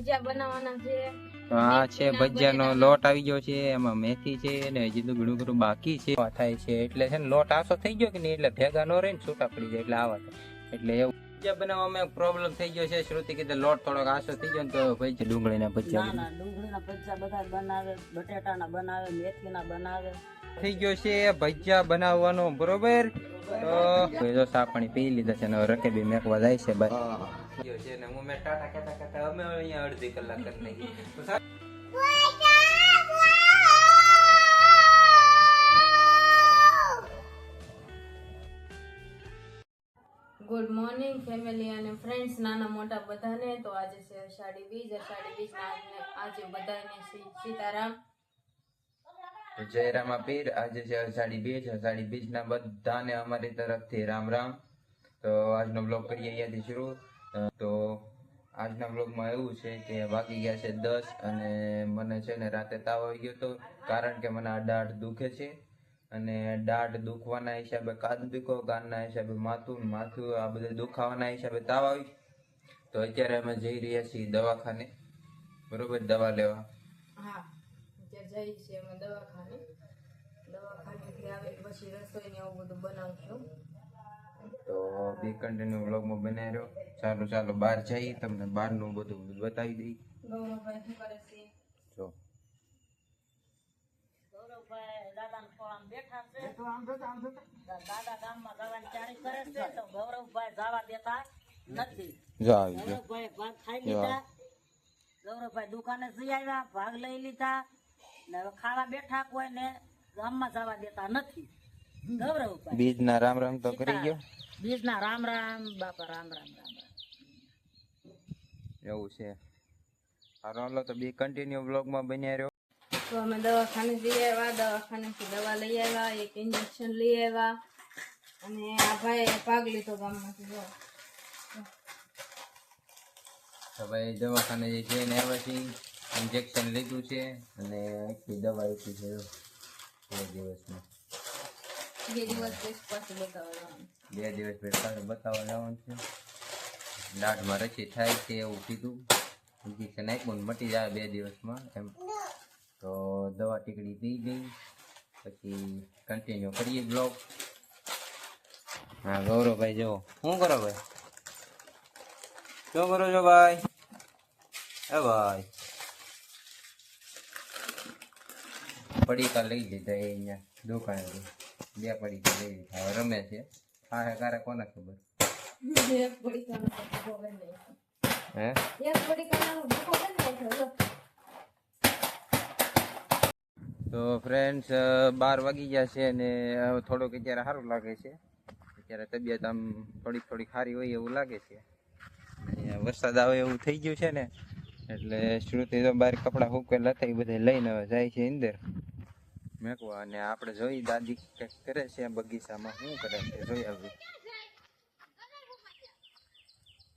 ભજીયા બનાવવાના છે. તો આ છે ભજીયાનો લોટ આવી ગયો છે, એમાં મેથી છે ને હજી તો ઘણું ઘણું બાકી છે થાય છે. એટલે છે ને લોટ આસો થઈ ગયો કે નહીં એટલે ભેગા ન રહે ને છૂટા પડી જાય એટલે આવા એટલે એવું ભજીયા બનાવવામાં પ્રોબ્લેમ થઈ ગયો છે. શ્રુતિ કીધે લોટ થોડોક આસો થઈ ગયો ને તો ભાઈ ડુંગળીના ભજીયા ડુંગળીના ભજીયા બધા બનાવે, બટેટાના બનાવે, મેથીના બનાવે. થઈ ગયો છે ભજીયા બનાવવાનો બરોબર. તો જો સા પાણી પી લીધા છે ને રકેબી મેકવા જાય છે ભાઈ છે ને હું મેં ટાટા કહેતા કહેતા અમે અહીંયા અડધી કલાક કરી નાખી. ગુડ મોર્નિંગ ફેમિલી અને ફ્રેન્ડ્સ, નાના મોટા બધાને. તો આજે છે અષાઢી બીજ. અષાઢી બીજ આજે બધાને સીતારામ, જય રામાપીર. આજે છે અષાઢી બીજ. અષાઢી બીજ ના બધાને અમારી તરફથી રામ રામ. તો આજનો બ્લોગ કરીએ અહીંયાથી શરૂ. તો આજના બ્લોગમાં એવું છે કે વાગી ગયા છે 10 અને મને છે ને રાતે તાવ આવી ગયો હતો, કારણ કે મને આ દાઢ દુખે છે અને દાઢ દુખવાના હિસાબે કાન દુખો, કાનના હિસાબે માથું, માથું આ બધું દુખાવાના હિસાબે તાવ આવી. તો અત્યારે અમે જઈ રહ્યા છીએ દવાખાને બરોબર દવા લેવા. હા, અત્યારે જઈ છીએ અમે દવાખાને. દવાખાનેથી આવી પછી રસોઈ ને એવું બધું બનાવશું. તો બી કન્ટિન્યુ વ્લોગમાં બનાવી રહ્યો. ચાલો ચાલો બહાર જઈએ, તમને બહારનું બધું બતાવી દઈ. ગૌરવભાઈ શું કરે છે? જો ગૌરવભાઈ દાદાના ખોળામાં બેઠા છે. દાદા ગામમાં જવાની તૈયારી કરે છે તો ગૌરવભાઈ જવા દેતા નથી. જો આવી ગયો ગૌરવભાઈ ભાગ ખાઈ લીધા. ગૌરવભાઈ દુકાને જઈ આવ્યા, ભાગ લઈ લીધા ને હવે ખાવા બેઠા, કોઈને ગામમાં જવા દેતા નથી. ગૌરવભાઈ બીજના રામ રામ તો કરી ગયો. બીજના રામ રામ બાપા, રામ રામ રામ રામ. એવું છે. હાલો હાલો તો બી કન્ટિન્યુ વ્લોગમાં બન્યા રહ્યો. તો અમે દવાખાને જઈ આવ્યા, દવાખાનેથી દવા લઈ આવ્યા, એક ઇન્જેક્શન લઈ આવ્યા અને આ ભાઈ ભાગ લીધો ગામમાંથી. જો તો ભાઈ દવાખાને જે જઈને આવ્યા છીએ, ઇન્જેક્શન લીધું છે અને આખી દવા આપી છે 2 દિવસમાં. 2 દિવસ પાછું બતાવવાનું. 2 દિવસ પછી બતાવવા જવાનું છે. દાઢમાં રસી થાય છે એવું કીધું. ઇન્જેક્શન આપ્યું ને મટી જાય 2 દિવસમાં એમ. તો દવા ટીકડી પી ગઈ પછી કન્ટિન્યુ કરીએ બ્લોગ. હા ગૌરવભાઈ જો શું કરો ભાઈ? શું કરો છો ભાઈ? હે ભાઈ પડીકા લઈ લીધા એ અહીંયા દુકાનેથી. 2 પડીકા લઈ લીધા, હવે રમે છે. હા હે કારે કોને ખબર? એક પડીકાનો ભૂકો કરી નાખ્યો. હે એક પડીકાનો ભૂકો કરી નાખ્યો. તો ફ્રેન્ડ્સ 12 વાગી ગયા છે અને થોડુંક અત્યારે સારું લાગે છે. અત્યારે તબિયત આમ થોડીક સારી હોય એવું લાગે છે. વરસાદ આવે એવું થઈ ગયું છે ને એટલે શ્રુતિ તો બહાર કપડાં સૂકવેલા હતા એ બધા લઈને જાય છે અંદર મેકવા. અને આપણે જોઈ દાદી કંઈક કરે છે બગીચામાં, શું કરે છે જોઈ આવી.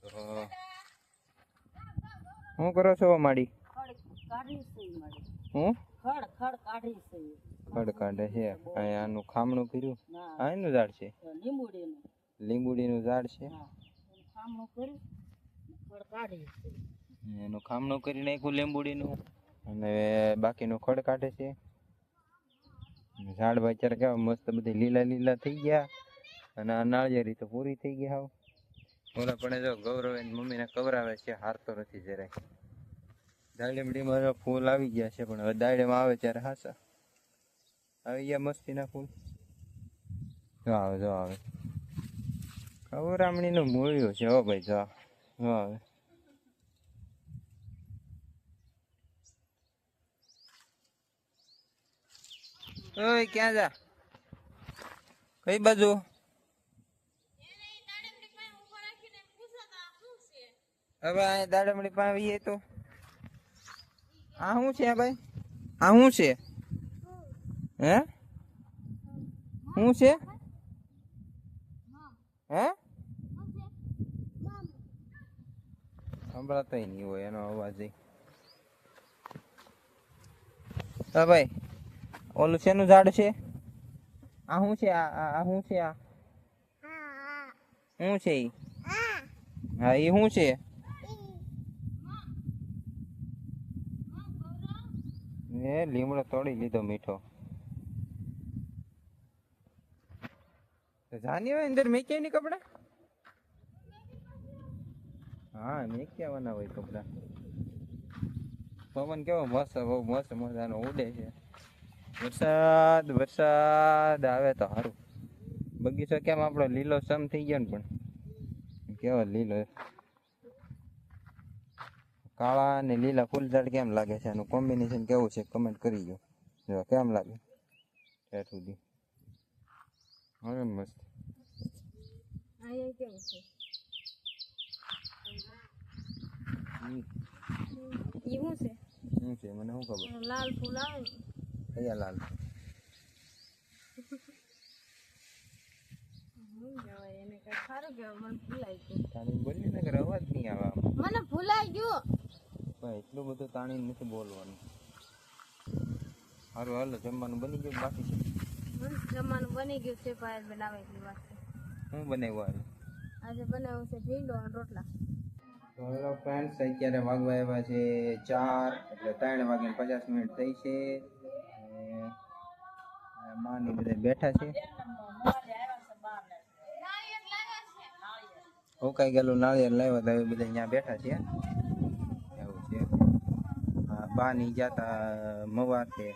તો શું કરો છો માડી? હું ખડ કાઢે છે. અહીંયા આનું ખામણું કર્યું. આ એનું ઝાડ છે, લીંબુડીનું ઝાડ છે. એનું ખામણું કરી નાખ્યું લીંબુડીનું અને બાકીનું ખડ કાઢે છે. ઝાડ અત્યારે કેવા મસ્ત બધી લીલા લીલા થઈ ગયા અને આ નાળિયેરી તો પૂરી થઈ ગઈ. હાવ ઓલા પણ જો ગૌરવ એની મમ્મીને કવરાવે છે, હારતો નથી જરાય. દાળીમડીમાં ફૂલ આવી ગયા છે પણ હવે દાળીમાં આવે ત્યારે હાસા આવી ગયા મસ્તીના ફૂલ. જો આવે જો આવે કવરામણીનું મૂળ્યું છે. હો ભાઈ જો આવે. ઓય ક્યાં જા? કઈ બાજુ? હવે આ દાડમડી પાસે આવીએ તો આ શું છે ભાઈ? આ શું છે? હે શું છે? હે સંભળાતો નહીં હોય એનો અવાજ. હા ભાઈ ઓલું શેનું ઝાડ છે? આ શું છે? આ શું છે? આ શું છે? હા એ શું છે? એ લીમડો તોડી લીધો મીઠો. જાની હોય અંદર મેં ક્યાં નહીં કપડા? હા મેં ક્યાં વાના હોય કપડા? પવન કેવો મસ્ત, બહુ મસ્ત મજાનો ઉડે છે. વરસાદ વરસાદ આવે તો સારું. બગીચો કેમ આપણો લીલો સમ થઈ ગયો ને, પણ કેવો લીલો કાળા અને લીલા ફૂલઝાડ કેમ લાગે છે? એનું કોમ્બિનેશન કેવું છે કમેન્ટ કરી દો. જો કેમ લાગે ત્યાં સુધી. હવે મસ્ત. અહીંયા કેવું છે? ઈ શું છે? શું છે મને શું ખબર? લાલ ફૂલ આવે ને. કયા લાલ? શું કહેવાય એને? કઈ સારું કહેવાય. મને ભૂલાઈ ગયું. તાણી બોલી ને કે અવાજ નહીં આવે આમ. મને ભૂલાઈ ગયું. ભાઈ એટલું બધું તાણી નથી બોલવાનું. સારું હાલો, જમવાનું બની ગયું બાકી છે? જમવાનું બની ગયું છે. પાયલ બનાવે એટલી વાત છે. શું બનાવ્યું આજે? આજે બનાવ્યું છે ભીંડો અને રોટલા. તો હેલો ફ્રેન્ડ્સ, અત્યારે વાગવા આવ્યા છે 4, એટલે 3:50 થઈ છે. માની બધા બેઠા છે. ઉકાઈ ગયેલું નાળિયેર લાવ્યા હતા, બધા અહીંયા બેઠા છે. એવું છે. બાની જાતા મવા છે.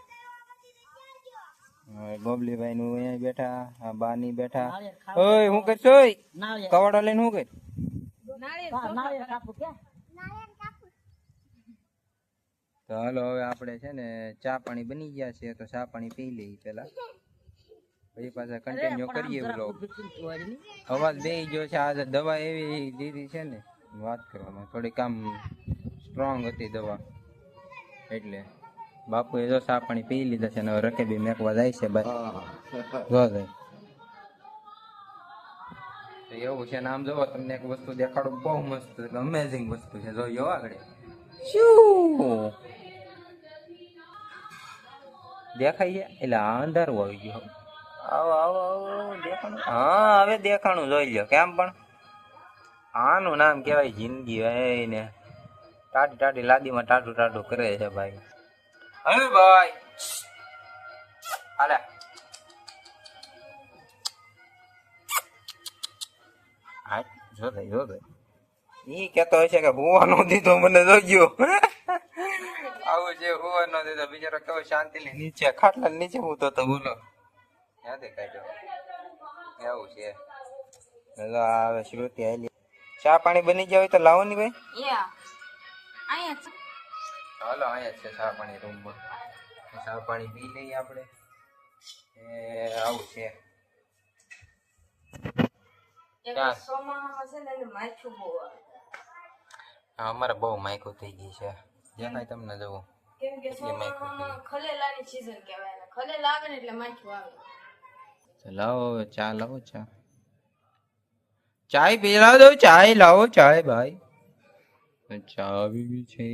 બબલીભાઈ નું અહીંયા બેઠા, બાની બેઠા. ઓય હું કરશો? કવાડો લઈને હું કર? તો હાલો હવે આપણે છે ને ચા પાણી બની ગયા છે, તો ચા પાણી પી લઈએ પેલા, પછી પાછા કન્ટિન્યુ કરીએ વ્લોગ. અવાજ બેહી ગયો છે. આજે દવા એવી દીધી છે ને વાત કરવામાં, થોડીક આમ સ્ટ્રોંગ હતી દવા, એટલે બાપુએ જો ચા પાણી પી લીધા છે ને હવે રકેબી મેકવા જાય છે ભાઈ. જો ભાઈ એવું છે ને. આમ જોવો તમને એક વસ્તુ દેખાડું, બહુ મસ્ત અમેઝિંગ વસ્તુ છે. જો આગળ શું દેખાય છે? એટલે અંધારું આવી ગયું. આવો આવો આવો દેખાણું. હા હવે દેખાણું જોઈ લ્યો. કેમ પણ આનું નામ કેવાય જિંદગી. ભાઈ ને ટાટી ટાટી લાદીમાં ટાટું ટાટું કરે છે ભાઈ. હવે ભાઈ હાલે જો ઈ કેતો હશે કે હુવા નો દીધો મને જોજો. આવું છે, હુવા નો દીધો. બિચારો કેવો શાંતિ લે નીચે ખાટલા નીચે હું તો બોલો યાદ કાઢ્યો. એવું છે. હવે શ્રુતિ આલી ચા પાણી બની ગયા હોય તો લાવો ની ભાઈ. હાલો અહીંયા છે ચા પાણી રૂમમાં. ચા પાણી પી લઈએ આપણે. આવું છે. અમારે બહુ માયકું થઈ ગઈ છે. દેખાય તમને જવું? કેમ કે ચોમાસામાં ખલેલાની સીઝન કહેવાય. ખલેલા આવે ને એટલે માખી આવે. લાવો હવે ચા લાવો. ચાય પીલા દો. ચાય લાવો. ચાય ભાઈ ચા આવી ગઈ છે.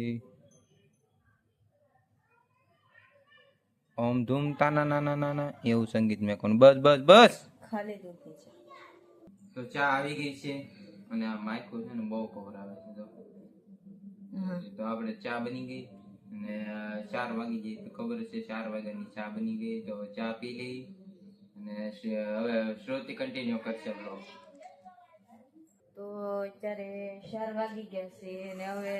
ઓમ ધૂમ તાના નાના નાના એવું સંગીત મેં કોણ. બસ બસ બસ ખાલી દૂધની ચા. તો ચા આવી ગઈ છે અને આ માઇકો છે ને બહુ પવર આવે છે. તો આપણે ચા બની ગઈ અને 4 વાગી ગઈ તો ખબર છે 4 વાગ્યાની ચા બની ગઈ. તો ચા પી લઈ અને હવે શ્રુતિ કન્ટિન્યુ કરશે બ્લોગ. તો અત્યારે 4 વાગી ગયા છે અને હવે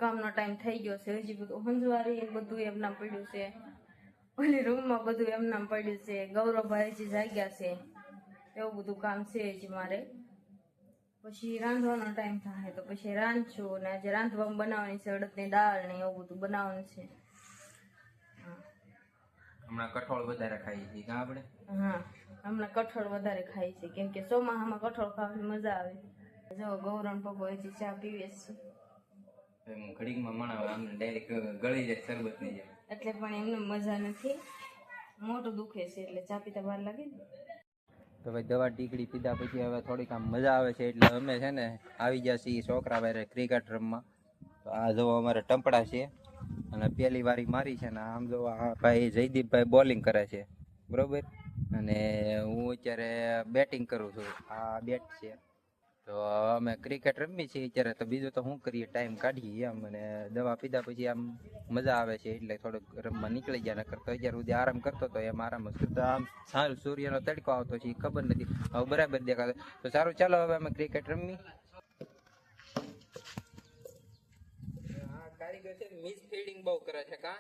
કામનો ટાઈમ થઈ ગયો છે. હજી બધું હંજવારી બધું એમનામ પડ્યું છે. ઓલી રૂમમાં બધું એમનામ પડ્યું છે. ગૌરવભાઈ હજી જાગ્યા છે. એવું બધું કામ છે હજી મારે. પછી રાંધવાનો ટાઈમ થાય તો પછી રાંધશું. અને આજે રાંધવામાં બનાવવાની છે અડદની દાળ ને એવું બધું બનાવવાનું છે. હમણાં કઠોળ વધારે ખાઈએ છીએ કા આપણે? હા હમણાં કઠોળ વધારે ખાઈ છે કેમ કે ચોમાસામાં કઠોળ ખાવાની મજા આવે. જો ગૌરવ પપ્પો હજી ચા પીવે છે. ઘડીકમાં મણાવે આમને ડાયરેક્ટ ગળી જાય શરબત ની જાય. એટલે પણ એમને મજા નથી. મોટું દુખે છે એટલે ચા પીતા વાર લાગે ને. તો ભાઈ દવા ટીકડી પીધા પછી હવે થોડીક આમ મજા આવે છે એટલે અમે છે ને આવી ગયા છીએ છોકરા વારે ક્રિકેટ રમવા. તો આ જો અમારે ટંપડા છે અને પહેલી વારી મારી છે ને આમ જો આ ભાઈ જયદીપભાઈ બોલિંગ કરે છે બરોબર. અને હું અત્યારે બેટિંગ કરું છું. આ બેટ છે તો અમે ક્રિકેટ રમી છીએ અત્યારે, તો બીજું તો શું કરીએ, ટાઈમ કાઢીએ એમ. અને દવા પીધા પછી આમ મજા આવે છે એટલે થોડુંક રમવા નીકળી ગયા, નકર તો અત્યાર સુધી આરામ કરતો હતો એમ. આરામ જ કરતો, આમ સારું સૂર્યનો તડકો આવતો છે એ ખબર નથી, હવે બરાબર દેખાતો. તો સારું, ચાલો હવે અમે ક્રિકેટ રમી. હા, કારીગર છે મિસ ફિલ્ડિંગ બહુ કરે છે, કા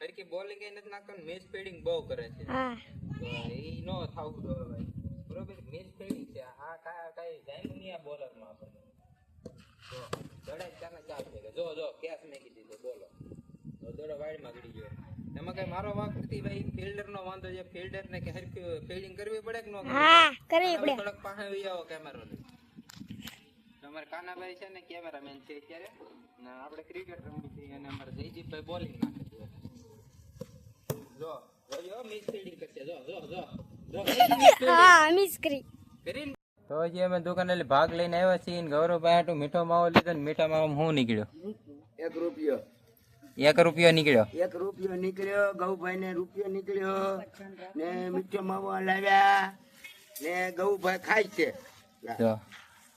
હરકી બોલિંગ એ નથી નાખતો, મિસ ફિલ્ડિંગ બહુ કરે છે. હા, એ નો થાવું તો ભાઈ, બરોબર. મિસ ફિલ્ડિંગ છે આ, કાઈ જાય નહીં આ બોલર માં આપણે. જો દડાઈ ચાને ચાલ છે કે જો કેસ મેકી દીધો, બોલો તો દડો વાઈડ માં ગડી ગયો. એમાં કઈ મારો વાંક નથી ભાઈ, ફિલ્ડર નો વાંધો છે. ફિલ્ડર ને કે હરકી ફિલ્ડિંગ કરવી પડે કે નો કરવી પડે. થોડોક પાસે આવી આવો કેમેરો લઈ. અમારે કાનાભાઈ છે ને કેમેરામેન છે અત્યારે, ને આપણે ક્રિકેટ રમવી છે અને અમારે જયદીપભાઈ બોલિંગ નાખે છે. જો મિસ ફિલ્ડિંગ કરશે, હા મિસ કરી. તો હજી અમે દુકાને ભાગ લઈને આવ્યા છીએ. ગૌરવભાઈ હાટુ મીઠો માવો લીધો ને મીઠા માવો હું નીકળ્યો 1 રૂપિયો. 1 રૂપિયો નીકળ્યો. 1 રૂપિયો નીકળ્યો. ગૌભાઈ ને રૂપિયો નીકળ્યો ને મીઠો માવો લાવ્યા ને ગૌભાઈ ખાય છે. જો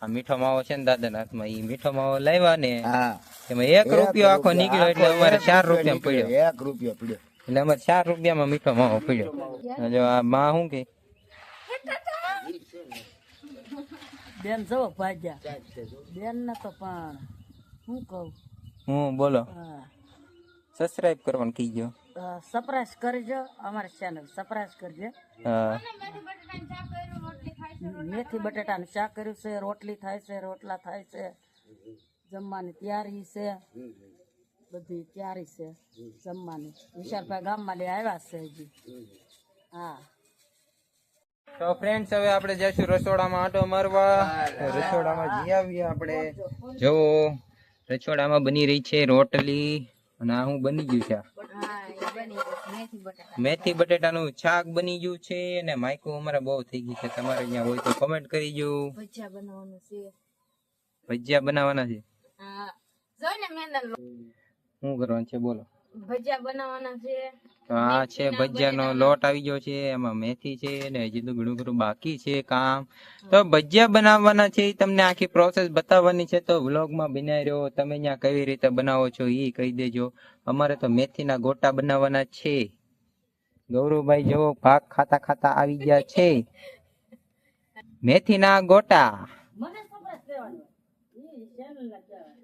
આ મીઠો માવો છે ને દાદા ના હાથમાં, ઈ મીઠો માવો લાવ્યા ને હા, એમાં 1 રૂપિયો આખો નીકળ્યો એટલે અમારે 4 રૂપિયા પડ્યો. 1 રૂપિયો પડ્યો એટલે અમારે 4 રૂપિયામાં મીઠો માવો પડ્યો. જો આ માં શું કે બેન જો ભાગ્યા બેન ને તો પણ શું કહું, હું બોલો, હા સબસ્ક્રાઇબ કરવાનું કીજો. સરપ્રાઈઝ કરજો, અમારી ચેનલ સરપ્રાઈઝ કરજો. હા, મેથી બટેટાનું શાક કર્યું છે, રોટલી થાય છે, રોટલા થાય છે, જમવાની તૈયારી છે, બધી તૈયારી છે જમવાની. વિશાલભાઈ ગામમાં લઈ આવ્યા છે હજી. હા, તો ફ્રેન્ડ્સ હવે આપણે જઈશું રસોડામાં આંટો મારવા. રસોડામાં જઈ આવીએ આપણે. જો રસોડામાં બની રહી છે રોટલી, અને આ હું બની ગયું છે, મેથી બટેટાનું શાક બની ગયું છે. અને માઇકો અમારે બહુ થઈ ગઈ છે, તમારે અહીંયા હોય તો કમેન્ટ કરી જો. ભજીયા બનાવવાના છે. શું કરવાનું છે બોલો. ભજીયા બનાવવાના છે. તો આ છે ભજીયાનો લોટ આવી ગયો છે, એમાં મેથી છે ને હજી તો ઘણું ખરું બાકી છે કામ. તો ભજીયા બનાવવાના છે, તમને આખી પ્રોસેસ બતાવવાની છે, તો વ્લોગમાં બનાવી રહ્યો. તમે અહીંયા કેવી રીતે બનાવો છો એ કહી દેજો. અમારે તો મેથીના ગોટા બનાવવાના છે. ગૌરવભાઈ જેવો ભાગ ખાતા ખાતા આવી ગયા છે. મેથીના ગોટા. મને સરપ્રાઈઝ કહેવાનું ઈ ચેનલ ના કહેવાય.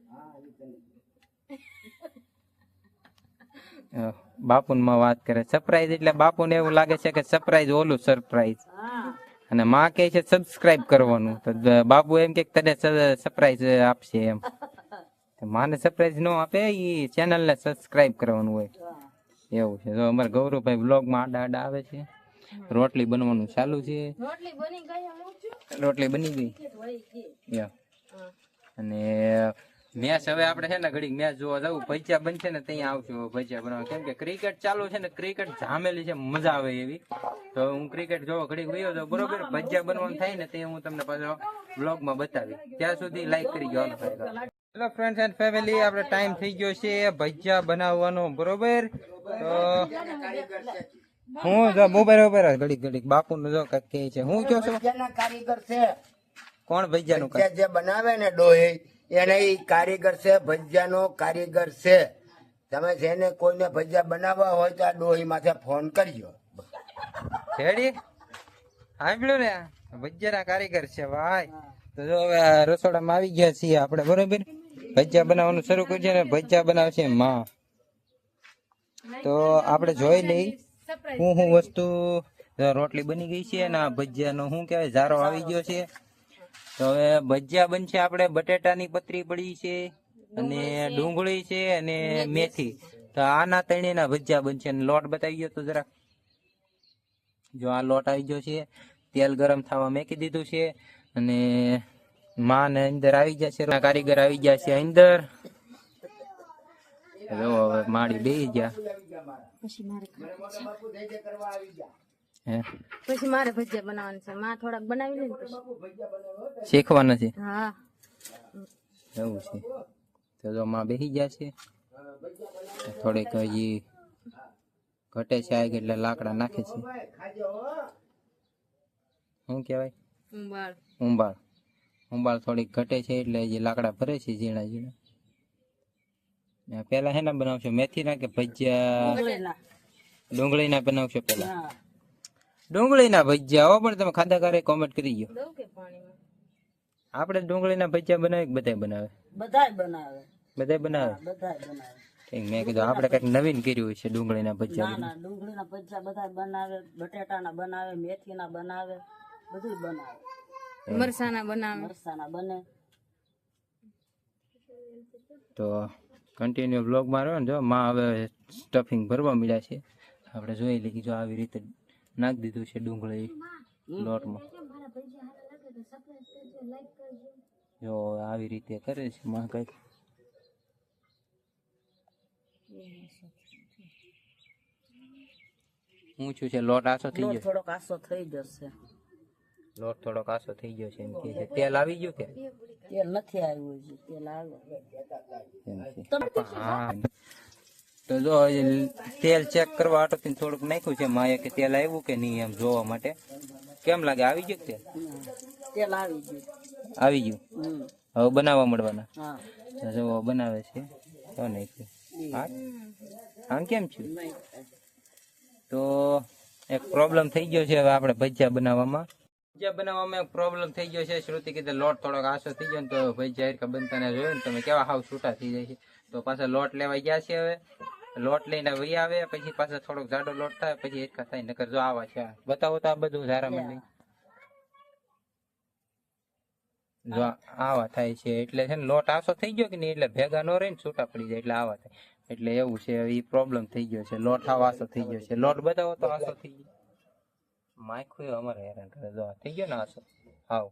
બાપુન માં વાત કરે સરપ્રાઈઝ એટલે બાપુને એવું લાગે છે કે સરપ્રાઈઝ ઓલું સરપ્રાઈઝ, અને માં કહે છે સબસ્ક્રાઇબ કરવાનું. તો બાપુ એમ કે તને સરપ્રાઈઝ આપશે એમ. માને સરપ્રાઈઝ ન આપે, ઈ ચેનલ ને સબસ્ક્રાઇબ કરવાનું હોય એવું છે. તો અમારે ગૌરવભાઈ વ્લોગ માં આડા આડા આવે છે. રોટલી બનવાનું ચાલુ છે. રોટલી બની ગઈ. અને મેચ હવે આપણે છે ને ઘડીક મેચ જોવા જવું, ભજીયા બનશે ને ત્યાં આવશું ભજીયા બનાવવા. કેમ કે ક્રિકેટ ચાલુ છે ને, ક્રિકેટ જામેલી છે, મજા આવે એવી. તો હું ક્રિકેટ જોવા ઘડીક વયો જાઉં, બરોબર. ભજીયા બનવાનું થાય ને તે હું તમને પાછો બ્લોગ માં બતાવી. ત્યાં સુધી લાઈક કરી ગયો. હેલો ફ્રેન્ડ્સ એન્ડ ફેમિલી, આપણે ટાઈમ થઈ ગયો છે ભજીયા બનાવવાનો, બરોબર. તો હું જો મોબાઈલ ઉપર ઘડીક ઘડીક બાપુ નું જો કઈક કહે છે. હું કયો છું ભજીયાના કારીગર છે. કોણ ભજીયાનું ભજીયા જે બનાવે ને ડોહી, એને ઈ કારીગર છે, ભજીયાનો કારીગર છે. તમે જેને કોઈને ભજીયા બનાવવા હોય તો આ ડોહી માથે ફોન કરજો. રેડી સાંભળ્યું ને, ભજીયાના કારીગર છે ભાઈ. તો જો હવે રસોડામાં આવી ગયા છીએ આપણે, બરોબર. ભજીયા બનાવવાનું શરૂ કરજે ને ભજીયા બનાવશે માં. તો આપણે જોઈ લઈ હું વસ્તુ. રોટલી બની ગઈ છે ને ભજીયાનો શું કહેવાય જારો આવી ગયો છે. તો હવે ભજીયા બનશે. આપણે બટેટાની પતરી પડી છે અને ડુંગળી છે અને મેથી. તો આના ત્રણેયના ભજીયા બનશે. અને લોટ બતાવી ગયો તો જરા. જો આ લોટ આવી ગયો છે, તેલ ગરમ થવા મેકી દીધું છે. અને માં ને અંદર આવી જશે, કારીગર આવી ગયા છે અંદર. જો હવે માડી બેસી ગયા. પછી મારે ભજીયા બનાવવાનું છે. માં થોડાક બનાવી લે ને પછી શીખવાના છે. હા એવું છે. તો જો માં બેસી ગયા છે. થોડીક હજી ઘટે છે આગ એટલે લાકડા નાખે છે. શું કહેવાય? ઉંબાળ. ઉંબાળ. ઉંબાળ થોડીક ઘટે છે એટલે હજી લાકડા ભરે છે ઝીણા ઝીણા. પેલા હેના બનાવશો, મેથીના કે ભજીયા? ડુંગળીના. ડુંગળીના બનાવશો પેલા? હા. ડુંગળીના ભજીયા હો, પણ તમે ખાધા કરે કોમેન્ટ કરી ગયો. દઉં કે પાણીમાં? આપણે ડુંગળીના ભજીયા બનાવે કે બધાય બનાવે? બધાય બનાવે. બધાય બનાવે. હા, બધાય બનાવે. ઠીક, મેં કીધું આપણે કંઈક નવીન કર્યું છે ડુંગળીના ના ભજીયા. ના, ડુંગળીના ભજીયા બધાય બનાવે, બટેટાના બનાવે, મેથીના બનાવે, બધું બનાવે. મરસાના બનાવે. મરસાના બને. તો કન્ટિન્યુ બ્લોગમાં રહ્યો ને. જો માં હવે સ્ટફિંગ ભરવા મળ્યા છે. આપણે જોઈ લઈએ. જો આવી રીતે નાખી દીધું છે ડુંગળી લોટમાં. જો આવી રીતે કરે છે માં કંઈક. ઊંચું છે, લોટ આસો થઈ લોટ ગયો. થોડોક આસો થઈ જશે. લોટ થોડોક આસો થઈ ગયો છે એમ કે છે. તેલ આવી ગયું કે તેલ નથી આવ્યું હજી, તેલ આવે. એમ છે. હા, તો જો હજી તેલ ચેક કરવા હાટો થોડુંક નાખ્યું છે માએ કે તેલ આવ્યું કે નહીં એમ જોવા માટે. કેમ લાગે, આવી ગયું કે તેલ? તેલ આવી ગયું. આવી ગયું. હવે બનાવવા મળવાના. હા. જો બનાવે છે તો નાખ્યું. હા, આમ કેમ છે? તો એક પ્રોબ્લેમ થઈ ગયો છે હવે આપણે ભજીયા બનાવવામાં. ભજીયા બનાવવામાં એક પ્રોબ્લેમ થઈ ગયો છે. શ્રુતિ કીધે લોટ થોડોક આસો થઈ ગયો ને તો ભજીયા હરખા બનતા ને જોયું ને તમે કેવા હાવ છૂટા થઈ જાય છે. તો પાછા લોટ લેવા ગયા છે. હવે લોટ લઈને વહી આવે, પછી પાછા થોડોક જાડો લોટ થાય, પછી હરખા થાય. નકર જો આવા છે. બતાવો તો આ બધું ધારામાં લઈ. જો આવા થાય છે એટલે છે ને લોટ આસો થઈ ગયો કે નહીં એટલે ભેગા ન રહે ને છૂટા પડી જાય એટલે આવા થાય. એટલે એવું છે, એ પ્રોબ્લેમ થઈ ગયો છે. લોટ આવો આસો થઈ ગયો છે. લોટ બતાવો તો આસો થઈ ગયો. માખું અમારે હેરાન કરે. જો થઈ ગયો ને આસો હાવ.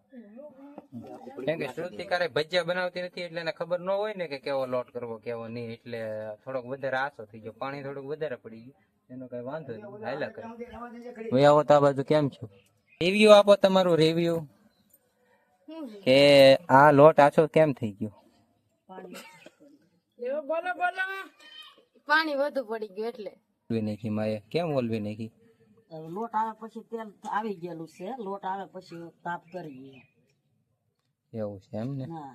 કેમ કે શ્રુતિ કારે ભજીયા બનાવતી નથી એટલે એને ખબર ન હોય ને કે કેવો લોટ કરવો કેવો નહીં. એટલે થોડોક વધારે આસો થઈ ગયો. પાણી થોડુંક વધારે પડી ગયું. એનો કઈ વાંધો નહીં, હાલ્યા કરે. ભાઈ આવો તો આ બાજુ કેમ છો? રિવ્યુ આપો તમારું રિવ્યુ કે આ લોટ આછો કેમ થઈ ગયો. બોલો બોલો. પાણી વધુ પડી ગયું એટલે. ઓલવી નાખી માએ. કેમ ઓલવી નાખી? હવે લોટ આવે પછી તેલ આવી ગયેલું છે. લોટ આવે પછી તાપ કરીએ. એવું છે એમ ને? હા.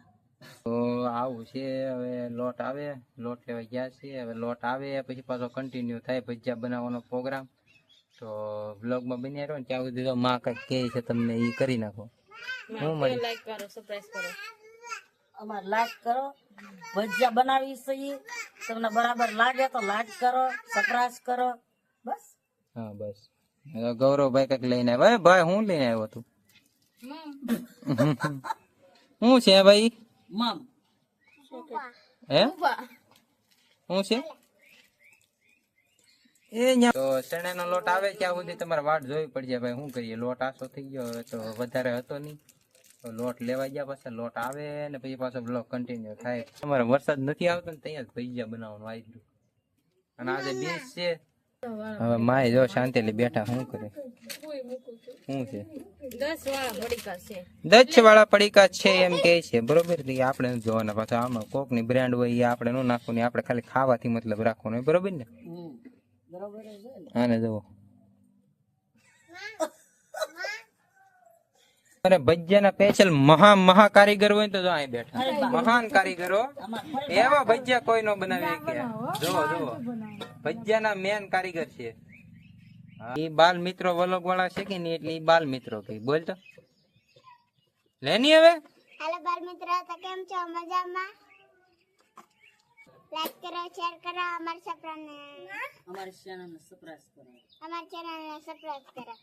તો આવું છે. હવે લોટ આવે, લોટ લેવા ગયા છે. હવે લોટ આવે પછી પાછો કન્ટિન્યુ થાય ભજીયા બનાવવાનો પ્રોગ્રામ. તો બ્લોગમાં બન્યા રહ્યો ને ત્યાં સુધી તો માં કઈક કહે છે તમને એ કરી નાખો. હું મળી લાઈક કરો, સબસ્ક્રાઇબ કરો. અમારે લાઈક કરો. ભજીયા બનાવી છે તમને બરાબર લાગે તો લાઈક કરો, સબસ્ક્રાઇબ કરો. બસ. હા બસ. હવે ગૌરવભાઈ કઈક લઈને આવ્યો. ભાઈ હું લઈને આવ્યો તું? શું છે ભાઈ? મમ. હે શું છે? તો ચણાનો લોટ આવે ત્યાં સુધી તમારે વાટ જોવી પડશે ભાઈ. શું કરીએ, લોટ આસો થઈ ગયો હવે તો વધારે હતો નહીં. તો લોટ લેવા ગયા, પાછા લોટ આવે ને પછી પાછો બ્લોક કન્ટિન્યુ થાય. તમારે વરસાદ નથી આવતો ને ત્યાં જ ભજીયા બનાવવાનું આવી ગયું. અને આજે બીજ છે. હવે માય જો શાંતિથી બેઠા. શું કરે? શું છે? 10 વાળા પડીકા છે. 10 વાળા પડીકા છે એમ કે છે. બરોબર. આપણે નથી જોવાના પાછા. આમાં કોક ની બ્રાન્ડ હોય એ આપણે ન નાખવું. આપણે ખાલી ખાવાથી મતલબ રાખવાનું હોય. બરોબર ને? બરોબર છે ને? આને જુઓ. અને ભજીયાના સ્પેશિયલ મહા કારીગર હોય તો જો અહીં બેઠા. મહાન કારીગરો. એવા ભજીયા કોઈ નો બનાવી કે. જુઓ ભજીયાના મેન કારીગર છે. એ બાલ મિત્રો વલોગ વાળા છે કે નહીં એટલે એ બાલ મિત્રો કઈ બોલ તો લેની. હવે હેલો બાળ મિત્રો, તો કેમ છો? મજામાં? લાઈક કરો, શેર કરો, અમારી ચેનલને સબસ્ક્રાઇબ કરો.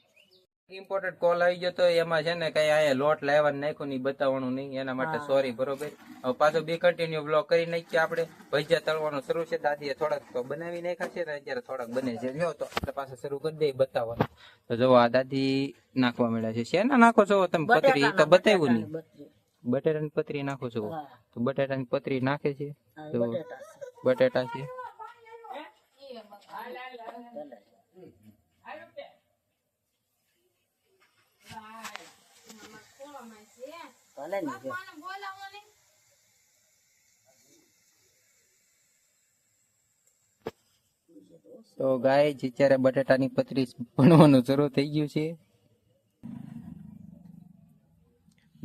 ઇમ્પોર્ટન્ટ કોલ આવી ગયો તો એમાં છે ને કઈ આ લોટ લાવવાનું નાખ્યું નહીં, બતાવવાનું નહીં. એના માટે સોરી. બરોબર. હવે પાછો બી કન્ટિન્યુ બ્લોગ કરી નાખીએ આપણે. ભજીયા તળવાનું શરૂ છે. દાદીએ થોડાક તો બનાવી નાખ્યા છે, અત્યારે થોડાક બને છે. જો તો આપણે પાછા શરૂ કરી દઈએ બતાવવાનું. તો જો આ દાદી નાખવા મળ્યા છે. શેના નાખો છો તમે પતરી? તો બતાવ્યું નહીં. બટેટાની પતરી નાખો છો. તો બટેટાની પતરી નાખે છે. તો બટેટા છે. ભલે ને જો. તો ગાય અત્યારે બટેટાની પતરી ભણવાનું શરૂ થઈ ગયું છે.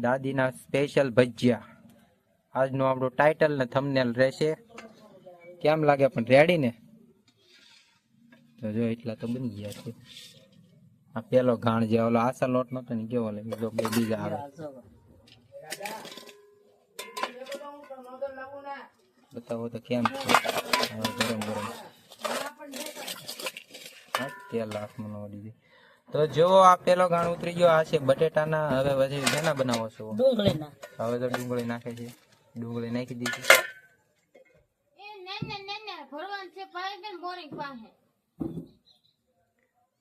દાદીના સ્પેશિયલ ભજીયા. આજનું આપણું ટાઇટલ ને થંબનેલ રહેશે. કેમ લાગે પણ રેડી ને? તો જો એટલા તો બની ગયા છે. આ પેલો ઘાણ જે ઓલો આસા લોટ નતો ને કેવો લાગે, જો બે બીજા આવે. બતાવો તો કેમ છે. હવે ગરમ ગરમ તેલ હાથમાં વળી દે. તો જો આ પેલો ઘાણ ઉતરી ગયો. આ છે બટેટાના. હવે પછી શેના બનાવો છો? ડુંગળીના. હવે તો ડુંગળી નાખે છે. ડુંગળી નાખી દીધી.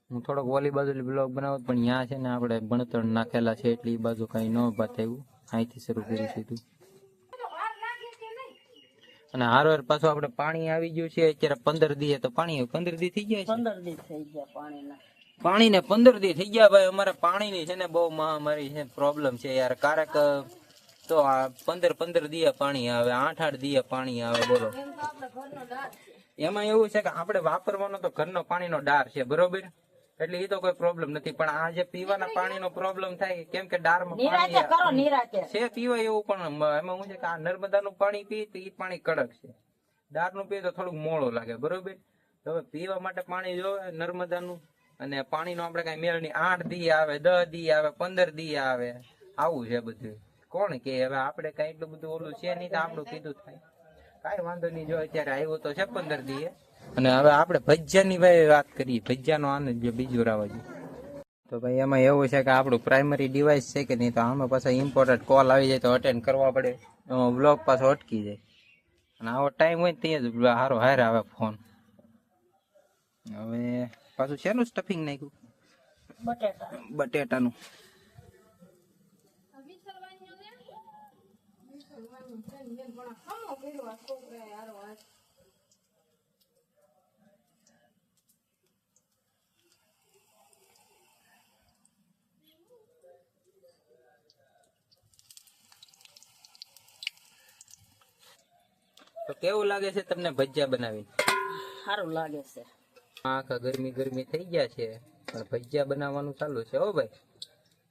હું થોડોક ઓલી બાજુ બ્લોગ બનાવું પણ ત્યાં છે ને આપણે બણતણ નાખેલા છે એટલે એ બાજુ કઈ ન બતાવ્યું. અહીંથી શરૂ કરી સીધું. અને હારવાર પાછું આપણે પાણી આવી ગયું છે અત્યારે 15 દી તો પાણી 15 દી થઈ ગયા છે. 15 દી થઈ ગયા પાણીના. પાણીને 15 દી થઈ ગયા ભાઈ. અમારે પાણીની છે ને બહુ મહામારી છે, પ્રોબ્લેમ છે યાર. કારક તો 15 દીએ પાણી આવે, 8 દીએ પાણી આવે. બોલો, એમાં એવું છે કે આપણે વાપરવાનો તો ઘરનો પાણીનો ડાર છે, બરોબર? એટલે એ તો કોઈ પ્રોબ્લેમ નથી. પણ આ જે પીવાના પાણીનો પ્રોબ્લેમ થાય કેમ કે ડારમાં પાણી છે પીવાય એવું, પણ એમાં શું છે કે આ નર્મદાનું પાણી પી તો એ પાણી કડક છે. ડારનું પીએ તો થોડુંક મોળું લાગે, બરોબર? તો હવે પીવા માટે પાણી જોવે નર્મદાનું. અને પાણીનો આપણે કઈ મેળ નહીં. 8 દી આવે, 10 દી આવે, 15 દી આવે, આવું છે બધું. કોણ કે હવે આપણે કઈ એટલું બધું ઓલું છે નહીં તો આપણું કીધું થાય. કઈ વાંધો નહીં. જો અત્યારે આવ્યો તો છે 15 દી. અને હવે આપણે ભજીયાની ભાઈ વાત કરીએ. ભજીયાનો આનંદ જો બીજું રાવા જોઈએ. તો ભાઈ એમાં એવું છે કે આપણું પ્રાઇમરી ડિવાઇસ છે કે નહીં, તો આમાં પાછા ઇમ્પોર્ટન્ટ કોલ આવી જાય તો અટેન્ડ કરવા પડે. એમાં બ્લોગ પાછો અટકી જાય. અને આવો ટાઈમ હોય ત્યાં જ હારો હાર આવે ફોન. હવે પાછું શેનું સ્ટફિંગ નાખ્યું? બટેટાનું. તો કેવું લાગે છે તમને ભજીયા બનાવી? સારું લાગે છે. આખા ગરમી ગરમી થઈ ગયા છે પણ ભજીયા બનાવવાનું ચાલુ છે. હો ભાઈ,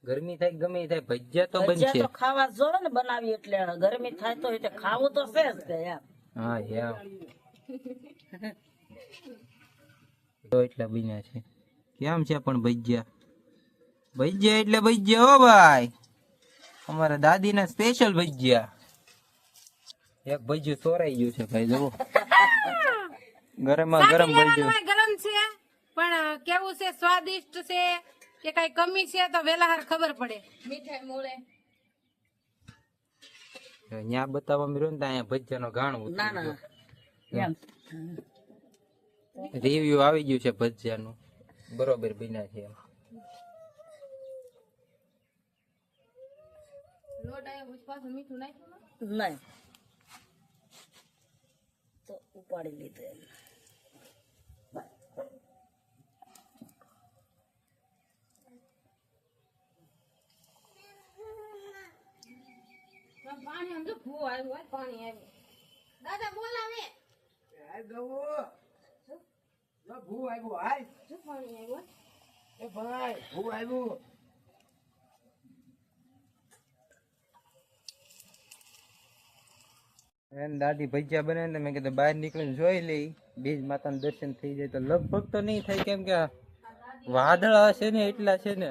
ગરમી થાય ગમે થાય ભજીયા તો બનશે. તો ખાવા જોવે ને બનાવી એટલે ગરમી થાય તો એટલે ખાવું તો છે જ તે યાર. હા યાર, તો એટલા બન્યા છે. કેમ છે પણ ભજીયા? ભજીયા એટલે ભજીયા. હો ભાઈ, અમારા દાદીના સ્પેશિયલ ભજીયા. એક ભજીયું ચોરાઈ ગયું છે ભાઈ, જુઓ. ગરમમાં ગરમ ભજીયું. ગરમ છે પણ કેવું છે, સ્વાદિષ્ટ છે કે કઈ કમી છે તો વેલા હાર ખબર પડે. મીઠાઈ મોળે ત્યાં બતાવવા મળ્યું ને ત્યાં ભજીયાનો ઘાણ ના ના એમ રિવ્યુ આવી ગયું છે ભજીયાનું. બરોબર બન્યા છે. લોટ આવ્યો પાછું મીઠું નાખ્યું નહીં તો ઉપાડી લીધું એમ. પાણી આમ જો ભૂ આવ્યું હોય, પાણી આવ્યું. દાદા બોલાવે ભૂ આવ્યું હાલ. જો પાણી આવ્યું. એ ભાઈ ભૂ આવ્યું. એમ દાદી ભજીયા બને ને મેં કીધું બહાર નીકળીને જોઈ લઈ, બીજ માતાનું દર્શન થઈ જાય. તો લગભગ તો નહીં થાય કેમ કે વાદળા છે ને એટલા છે ને,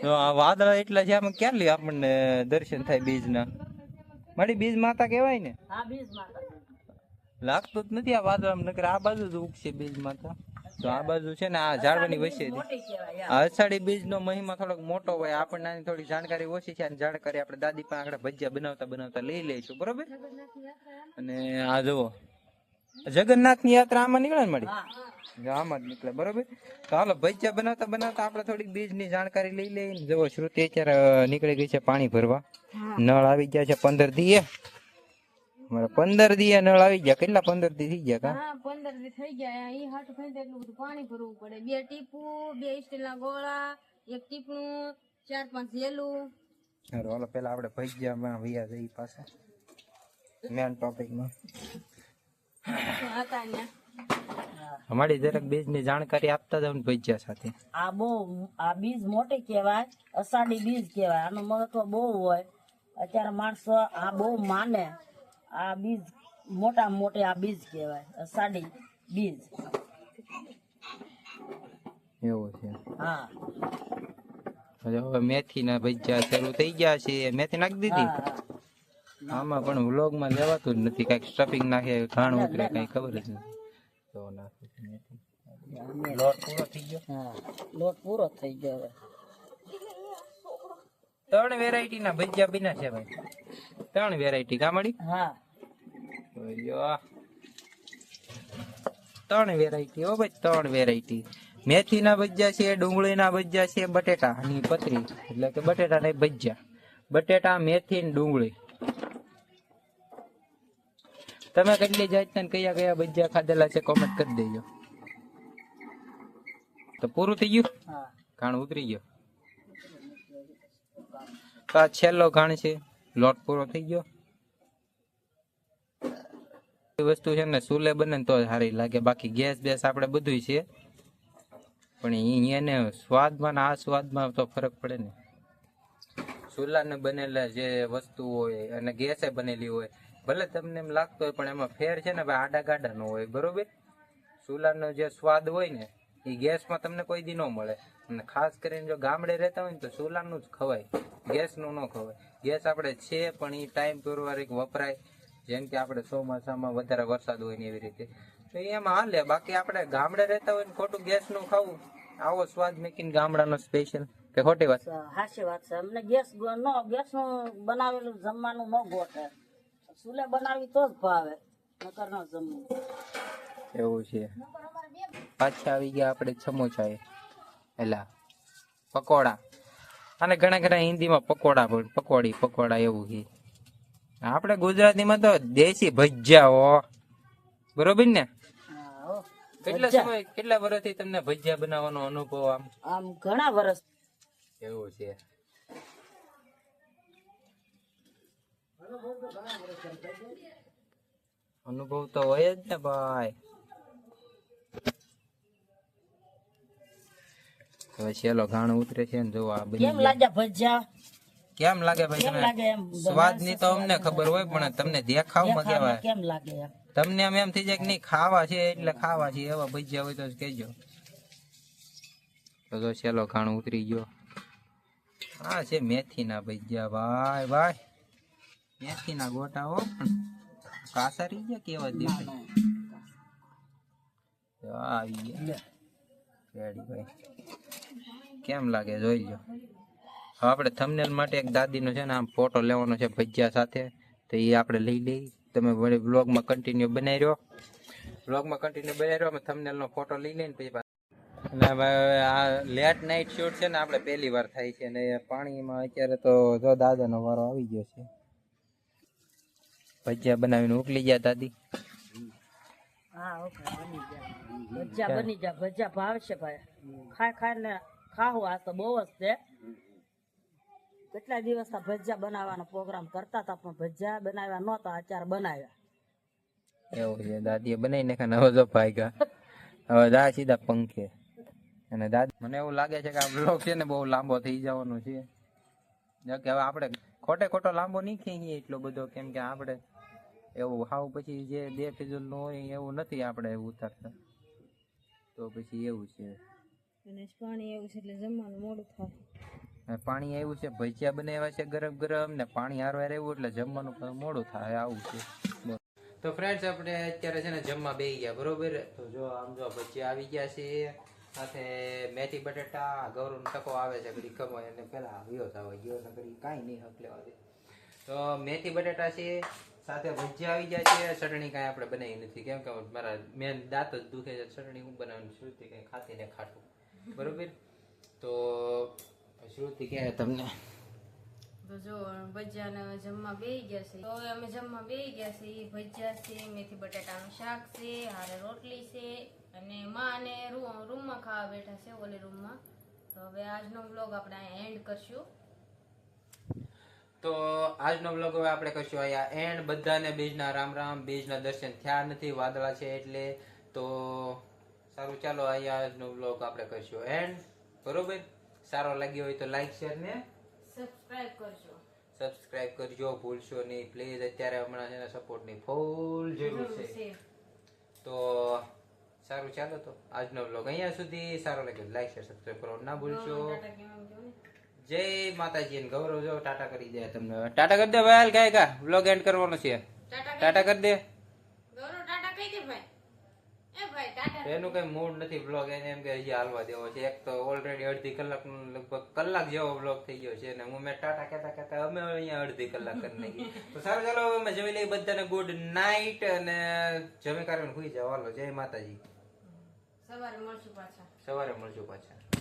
તો આ વાદળા એટલા છે આમાં ક્યાં લે આપણને દર્શન થાય બીજના? મારી બીજ માતા કહેવાય ને, હા બીજ માતા લાગતું જ નથી આ વાદળામાં. નકર આ બાજુ જ ઉગશે બીજ માતા. તો આ બાજુ છે ને આ ઝાડવાની વચ્ચે મોટી કહેવાય આ અષાઢી બીજ નો મહિમા થોડોક મોટો હોય. આપણને આની થોડી જાણકારી ઓછી છે. અને જાણકારી આપણે દાદી પણ આગળ ભજીયા બનાવતા બનાવતા લઈ લઈશું, બરોબર? અને આ જુઓ જગન્નાથ ની યાત્રા આમાં નીકળે ને મારી, આમાં જ નીકળે, બરોબર? તો હાલો ભજીયા બનાવતા બનાવતા આપણે થોડીક બીજ ની જાણકારી લઈ લઈએ. જુઓ શ્રુતિ અત્યારે નીકળી ગઈ છે પાણી ભરવા. નળ આવી ગયા છે 15 દીએ. મારે 15 દીએ નળ આવી ગયા. કેટલા 15 દી થઈ ગયા? હા 15 દી થઈ ગયા. ઈ હાટ થઈ જાય એટલું બધું પાણી ભરવું પડે. 2 ટીપું, 2 સ્ટીલના ગોળા, 1 ટીપણું, 4-5 યેલું. સારું હાલો પેલા આપણે ભજીયામાં વૈયા જઈએ પાછા મેન ટોપિકમાં. હતા ને અમારી જરાક બીજ ની જાણકારી આપતા જાવ ને ભજીયા સાથે. આ બહુ આ બીજ મોટી કહેવાય, અષાઢી બીજ કહેવાય. આનું મહત્વ બહુ હોય. અત્યારે માણસો આ બહુ માને. આ બીજ મોટા મોટે આ બીજ કહેવાય, અષાઢી બીજ. એવું છે. હા હવે મેથી ના ભજીયા શરૂ થઈ ગયા છે. મેથી નાખી દીધી. હા આમાં પણ વ્લોગ માં લેવાતું જ નથી. કઈક સ્ટફિંગ નાખે, ઘાણ ઉતરે, કઈ ખબર જ નથી. તો નાખે છે મેથી. લોટ પૂરો થઈ ગયો. હા લોટ પૂરો થઈ ગયો હવે. 3 વેરાયટી ના ભજીયા બન્યા છે ભાઈ. 3 વેરાયટી કામડી. હા 3 વેરાયટી હો ભાઈ, 3 વેરાયટી. મેથી ના ભજીયા છે, ડુંગળી ના ભજીયા છે, બટેટા ની પતરી એટલે કે બટેટા ના ભજીયા. બટેટા, મેથી ને ડુંગળી. તમે કેટલી જાતના ને કયા કયા ભજીયા ખાધેલા છે કોમેન્ટ કરી દેજો. તો પૂરું થઈ ગયું. હા ઘાણ ઉતરી ગયો. તો આ છેલ્લો ઘાણ છે. લોટ પૂરો થઈ ગયો. એ વસ્તુ છે ને ચૂલે બને તો સારી લાગે. બાકી ગેસ બેસ આપણે બધું છે, પણ એને સ્વાદમાં ને આ સ્વાદમાં તો ફરક પડે ને. ચૂલાને બનેલા જે વસ્તુ હોય અને ગેસે બનેલી હોય, ભલે તમને એમ લાગતો હોય પણ એમાં ફેર છે ને ભાઈ, આડા ગાડા નો હોય. બરોબર. ચૂલાનો જે સ્વાદ હોય ને એ ગેસમાં તમને કોઈ દી ન મળે. અને ખાસ કરીને જો ગામડે રહેતા હોય ને તો ચૂલાનું જ ખવાય, ગેસનું ન ખવાય. ગેસ આપણે છે પણ એ ટાઈમ પૂરવારી વપરાય. જેમ કે આપણે ચોમાસામાં વધારે વરસાદ હોય ને એવી રીતે, તો એમાં હાલે. બાકી આપણે ગામડે રહેતા હોય ને ખોટું ગેસનું ખાવું, આવો સ્વાદ મેકીને ગામડાનો સ્પેશિયલ, કે ખોટી વાત? હાચી વાત છે. અમને ગેસનું બનાવેલું જમવાનું ન ગોઠે. ચૂલે બનાવી તો જ ભાવે, નકર ન જમવું. એવું છે. પાછા આવી ગયા આપણે સમોસા એલા પકોડા. અને ઘણા ઘણા હિન્દીમાં પકોડા પણ પકોડા એવું છે. આપણે ગુજરાતીમાં તો દેશી ભજીયા હો. બરોબર ને? કેટલા વર્ષથી તમને ભજીયા બનાવવાનો અનુભવ? આમ ઘણા વર્ષ. એવું છે. અનુભવ તો હોય જ ને ભાઈ. હવે છેલ્લો ઘાણ ઉતરે છે ને, જો આ કેમ લાગ્યા ભજીયા? કેમ લાગે ભાઈ? કેમ તમે લાગે એમ? સ્વાદ ની તો અમને ખબર હોય, પણ તમને દેખાવમાં કેવા કેમ લાગે એમ? તમને એમ થઈ જાય કે નહીં ખાવા છે એટલે ખાવા છે, એવા ભજીયા હોય તો કહેજો. તો છેલ્લો ઘાણ ઉતરી ગયો. હા છે મેથી ના ભજીયા ભાઈ. ભાઈ મેથી ના ગોટા હો, પણ કાસા રહી ગયા કેવા દેખાય. આવી ગયા રેડી ભાઈ. કેમ લાગે જોઈ લો. હવે આપણે થંબનેલ માટે એક દાદીનો છે ને આમ ફોટો લેવાનો છે ભજીયા સાથે, તો એ આપણે લઈ લઈ. તમે વ્લોગમાં કન્ટિન્યુ બનાવી રહ્યો. અમે થંબનેલનો ફોટો લઈ લઈને પછી અને હવે આ લેટ નાઇટ શૂટ છે ને આપણે પહેલી વાર થાય છે. અને પાણીમાં અત્યારે તો જો દાદાનો વારો આવી ગયો છે. ભજીયા બનાવીને ઉકલી ગયા દાદી. હા ઓકે બની જાય. ભજીયા ભાવશે ભાઈ. ખાઈને ખાવું. આ તો બહુ જ છે. કેટલા દિવસ ભજીયા બનાવવાનો પ્રોગ્રામ કરતા હતા, પણ ભજીયા બનાવ્યા નહોતા, અત્યારે બનાવ્યા. એવું છે. દાદીએ બનાવી નાખ્યા. હવે જો ભાગ્યા. હવે દા સીધા પંખે. અને દાદી મને એવું લાગે છે કે આ બ્લોગ છે ને બહુ લાંબો થઈ જવાનો છે. કે હવે આપણે ખોટો લાંબો નહીં ખેંચીએ એટલો બધો, કેમ કે આપણે એવું હાવ પછી જે બે ફિઝુલ નું હોય એવું નથી આપણે ઉતારતા. તો પછી એવું છે. પાણી એવું છે એટલે જમવાનું મોડું થાય. પાણી આવ્યું છે, ભજીયા બનાવ્યા છે ગરમ ગરમ, ને પાણી હારવાર આવ્યું એટલે જમવાનું મોડું થાય. આવું છે. તો ફ્રેન્ડ્સ આપણે અત્યારે છે ને જમવા બેસી ગયા. બરોબર. તો જો આમ જો ભજીયા આવી ગયા છે, સાથે મેથી બટેટા. ગૌરવ ટકો આવે છે ઘડી કમાય અને પેલા આવ્યો આવે ગયો ને ઘડી કાંઈ નહીં હક લેવા દે. તો મેથી બટેટા છે, સાથે ભજીયા આવી ગયા છે. ચટણી કાંઈ આપણે બનાવી નથી, કેમ કે મારા મેન દાંત જ દુખે છે. ચટણી હું બનાવવાની શ્રુતિ કંઈ ખાતી ને ખાટું. બરોબર. તો શ્રુતિ કહે તમને. તો જો ભજીયાને જમવા બેસી ગયા છે. તો હવે અમે જમવા બેસી ગયા છે. ભજીયા છે, મેથી બટાટાનું શાક છે, હારે રોટલી છે, અને માં અને રૂમમાં ખાવા બેઠા છે, ઓલી રૂમમાં. તો હવે આજનો વ્લોગ આપણે અહીંયા એન્ડ કરશું. તો આજનો વ્લોગ હવે આપણે કરશું અહીંયા એન્ડ. બધાને બીજના રામ રામ. બીજના દર્શન થયા નથી, વાદળા છે એટલે. તો સારું, ચાલો અહીંયા આજનો વ્લોગ આપણે કરશું એન્ડ. બરોબર. સારો લાગ્યો હોય તો લાઈક શેર ને સબસ્ક્રાઇબ કરજો. સબસ્ક્રાઇબ કરજો, ભૂલશો નહીં પ્લીઝ. અત્યારે હમણાં છે ને સપોર્ટની ફૂલ જરૂર છે. તો સારું, ચાલો તો આજનો વ્લોગ અહીંયા સુધી. સારો લાગ્યો લાઈક શેર સબસ્ક્રાઇબ કરવાનું ના ભૂલશો. જય માતાજી. અને ગૌરવ જો ટાટા કરી દે તમને. ટાટા કરી દે ભાઈ, કાંઈ કા વ્લોગ એન્ડ કરવાનો છે. ટાટા કરી દે. ગૌરવ ટાટા કહી દે ભાઈ. એ ભાઈ ટાટા. એનું કઈ મૂડ નથી બ્લોગ, એને એમ કે હજી હાલવા દેવો છે. એક તો ઓલરેડી અડધી કલાક, લગભગ કલાક જેવો બ્લોગ થઈ ગયો છે. અને હું મેં ટાટા કહેતા અમે અહીંયા અડધી કલાક કરી નાખી. તો સારું, ચાલો હવે અમે જમી લઈએ. બધાને ગુડ નાઇટ. અને જમી કાઢીને સુઈ જાવ. હાલો, જય માતાજી. સવારે મળશું પાછા. સવારે મળશું પાછા.